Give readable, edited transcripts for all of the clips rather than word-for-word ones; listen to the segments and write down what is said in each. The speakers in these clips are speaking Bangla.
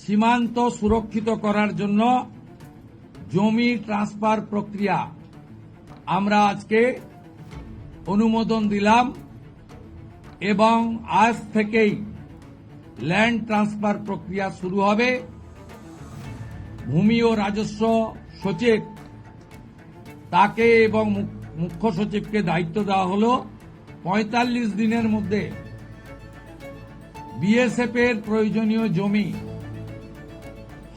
সীমান্ত সুরক্ষিত করার জন্য জমি ট্রান্সফার প্রক্রিয়া আমরা আজকে অনুমোদন দিলাম এবং আজ থেকেই ল্যান্ড ট্রান্সফার প্রক্রিয়া শুরু হবে। ভূমি ও রাজস্ব সচিব তাকে এবং মুখ্য সচিবকে দায়িত্ব দেওয়া হল ৪৫ দিনের মধ্যে বিএসএফ এর প্রয়োজনীয় জমি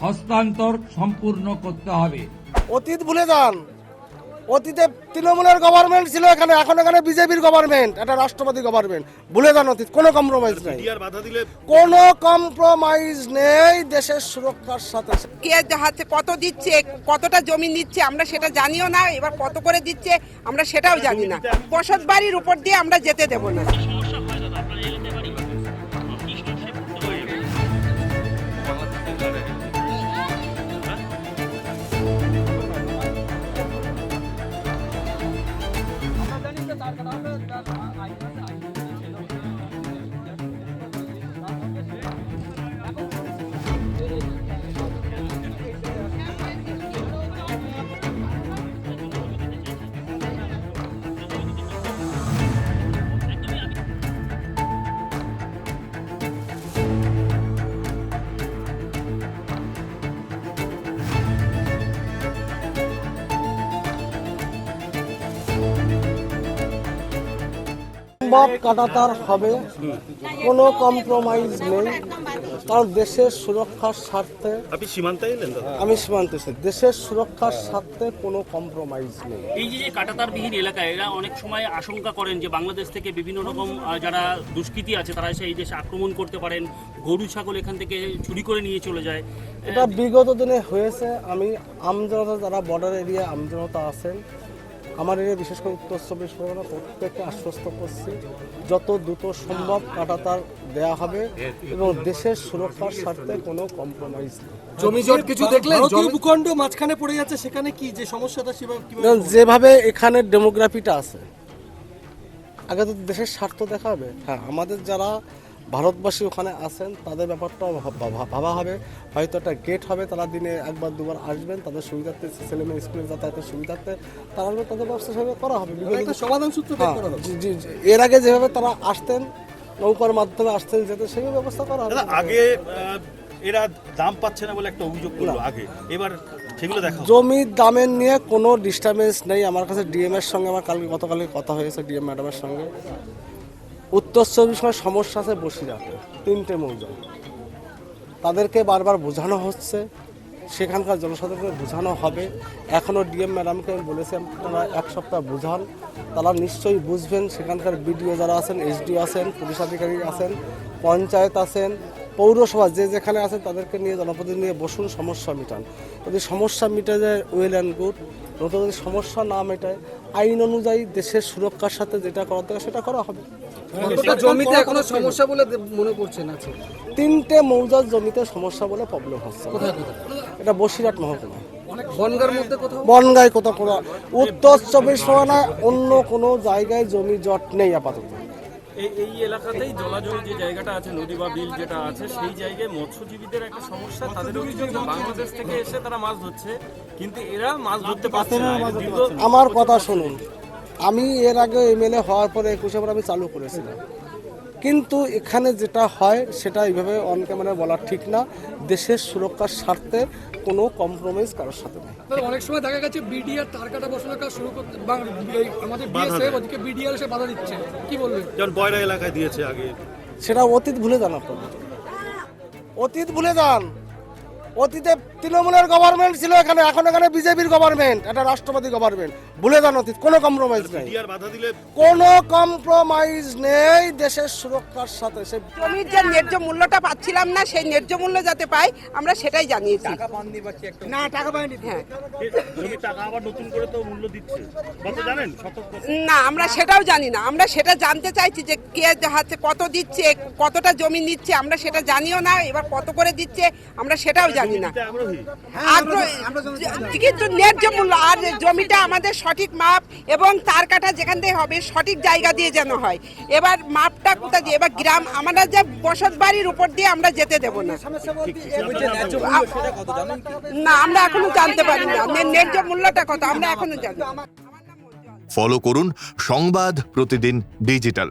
হস্তান্তর সম্পূর্ণ করতে হবে। অতীত ভুলে যান। অতীতে তৃণমূলের গভর্নমেন্ট ছিল এখানে, এখন এখানে বিজেপির গভর্নমেন্ট, এটা রাষ্ট্রপতি গভর্নমেন্ট। ভুলে যান অতীত, কোনো কম্প্রোমাইজ নেই, কোনো কম্প্রোমাইজ নেই দেশের সুরক্ষার সাথে। কে হাতে কত দিচ্ছে, কতটা জমি নিচ্ছে আমরা সেটা জানিও না, এবার কত করে দিচ্ছে আমরা সেটাও জানি না। বসত বাড়ির উপর দিয়ে আমরা যেতে দেব না। কাটাতার হবে, কোনো কম্প্রোমাইজ নেই, কারণ দেশের সুরক্ষার স্বার্থে। আপনি সীমান্তে এলেন? আমি সীমান্তে, দেশের সুরক্ষার স্বার্থে কোনো কম্প্রোমাইজ নেই। এই যে কাটাতারবিহীন এলাকায় এরা অনেক সময় আশঙ্কা করেন যে বাংলাদেশ থেকে বিভিন্ন রকম যারা দুষ্কৃতী আছে তারা এসে এই দেশে আক্রমণ করতে পারেন, গরু ছাগল এখান থেকে চুরি করে নিয়ে চলে যায়। এটা বিগত দিনে হয়েছে। আমি আমজনতা, যারা বর্ডার এরিয়া আমজনতা আছেন, আমার এরিয়া বিশেষ করে উত্তর ২৪ পরগনা, প্রত্যেককে আশ্বস্ত করছি যত দ্রুত সম্ভব কাটাতার দেয়া হবে এবং দেশের সুরক্ষার স্বার্থে কোনো কম্প্রোমাইজ নেই। জমি জট কিছু দেখলে ভূখণ্ড মাঝখানে পড়ে যাচ্ছে, সেখানে কি যে সমস্যাটা যেভাবে এখানে ডেমোগ্রাফিটা আছে, আগে তো দেশের স্বার্থ দেখা হবে। হ্যাঁ, আমাদের যারা ভারতবাসী ওখানে আছেন তাদের ব্যাপারটাও ভাবা হবে। হয়তো একটা গেট হবে, তারা দিনে একবার দুবার আসবেন, তাদের সুবিধার্থে, ছেলেমেয়ে স্কুলে যাতায়াতের সুবিধার্থে তারা আসবে, তাদের ব্যবস্থা সেভাবে করা হবে, সমাধান সূত্র। এর আগে যেভাবে তারা আসতেন, নৌকার মাধ্যমে আসতেন, যেতে সেইভাবে ব্যবস্থা করা হবে। আগে এরা দাম পাচ্ছে না বলে একটা অভিযোগ করলো আগে, এবার সেগুলো দেখা জমির দামের নিয়ে কোনো ডিস্টার্বেন্স নেই। আমার কাছে ডিএম এর সঙ্গে আমার গতকালকে কথা হয়েছে, ডিএম ম্যাডামের সঙ্গে। উত্তর ২৪ সমস্যা আছে বসিরহাটে ৩টে মৌজা, তাদেরকে বারবার বোঝানো হচ্ছে, সেখানকার জনসাধারণকে বোঝানো হবে। এখনও ডিএম ম্যাডামকে আমি বলেছি আপনারা ১ সপ্তাহ বোঝান, তারা নিশ্চয়ই বুঝবেন। সেখানকার বিডিও যারা আছেন, এসডিও আছেন, পুলিশ আধিকারিক আছেন, পঞ্চায়েত আছেন, পৌরসভা যে যেখানে আছেন, তাদেরকে নিয়ে, জনপ্রতিনিধি নিয়ে বসুন, সমস্যা মিটান। যদি সমস্যা মিটে যায় ওয়েল অ্যান্ড গুড, নতুন যদি সমস্যা না মেটায় আইন অনুযায়ী দেশের সুরক্ষার সাথে যেটা করা দরকার সেটা করা হবে। জমিতে এখনো সমস্যা বলে মনে করছেন? আছে ৩টে মৌজার জমিতে সমস্যা বলে প্রবলেম হচ্ছে। এটা বসিরহাট মহকুমা, বনগাঁর মধ্যে কোথাও, বনগাঁয় কোথাও কোনো, উত্তর ২৪ পরগনায় অন্য কোনো জায়গায় জমি জট নেই আপাতত। এই এলাকাতেই জলাজয়ী যে জায়গাটা আছে, নদী বা বিল যেটা আছে, সেই জায়গায় মৎস্যজীবীদের একটা সমস্যা। তাদের অভিযোগ বাংলাদেশ থেকে এসে তারা মাছ ধরছে, কিন্তু এরা মাছ ধরতে পারছে না। আমার কথা শুনুন, আমি এর আগে এমএলএ হওয়ার পরে ২১ আমি চালু করেছিলাম, কিন্তু এখানে যেটা হয় সেটা এইভাবে অন ক্যামেরায় বলা ঠিক না। দেশের সুরক্ষার স্বার্থে কোনো কম্প্রোমাইজ কারোর সাথে নেই। অনেক সময় দেখা গেছে বিডিআর তার কাটা বসানোর কাজ শুরু করতে, আমাদের বিএসএফ ওদিকে বিডিআর এসে বাধা দিচ্ছে, কি বলবেন? যেমন বয়রা এলাকায় দিয়েছে আগে। সেটা অতীত ভুলে যান আপনারা, অতীত ভুলে যান। অতীতে তৃণমূলের গভর্নমেন্ট ছিল এখানে, এখন এখানে বিজেপির গভর্নমেন্ট, এটা রাষ্ট্রপতি গভর্নমেন্ট। ভুলে যান অতীত, কোনো কম্প্রোমাইজ নেই, কোনো কম্প্রোমাইজ নেই দেশের সুরক্ষার সাথে। জমির যে ন্যায্য মূল্যটা পাচ্ছিলাম না, সেই ন্যায্য মূল্য যাতে পাই আমরা সেটাই জানিয়েছি। না, টাকা পাইনি। হ্যাঁ, টাকা আবার নতুন করে তো মূল্য দিচ্ছে, কত জানেন? না, আমরা সেটাও জানি না। আমরা সেটা জানতে চাইছি যে কে হাতে কত দিচ্ছে, কতটা জমি নিচ্ছে আমরা সেটা জানিও না, এবার কত করে দিচ্ছে আমরা সেটাও জানি না। জানি না। দিতে আগ্রহী? আগ্রহী কিন্তু ন্যায্য মূল্য আর জমিটা আমাদের সঠিক মাপ এবং তার কাটা যেখান থেকে হবে সঠিক জায়গা দিয়ে যেন হয়। এবার মাপটা কোথা দিয়ে, এবার গ্রাম আমরা যে বসত বাড়ির উপর দিয়ে আমরা যেতে দেব না। না, আমরা এখনো জানতে পারি না ন্যায্য মূল্যটা কত, আমরা এখনো জানি না। ফলো করুন সংবাদ প্রতিদিন ডিজিটাল।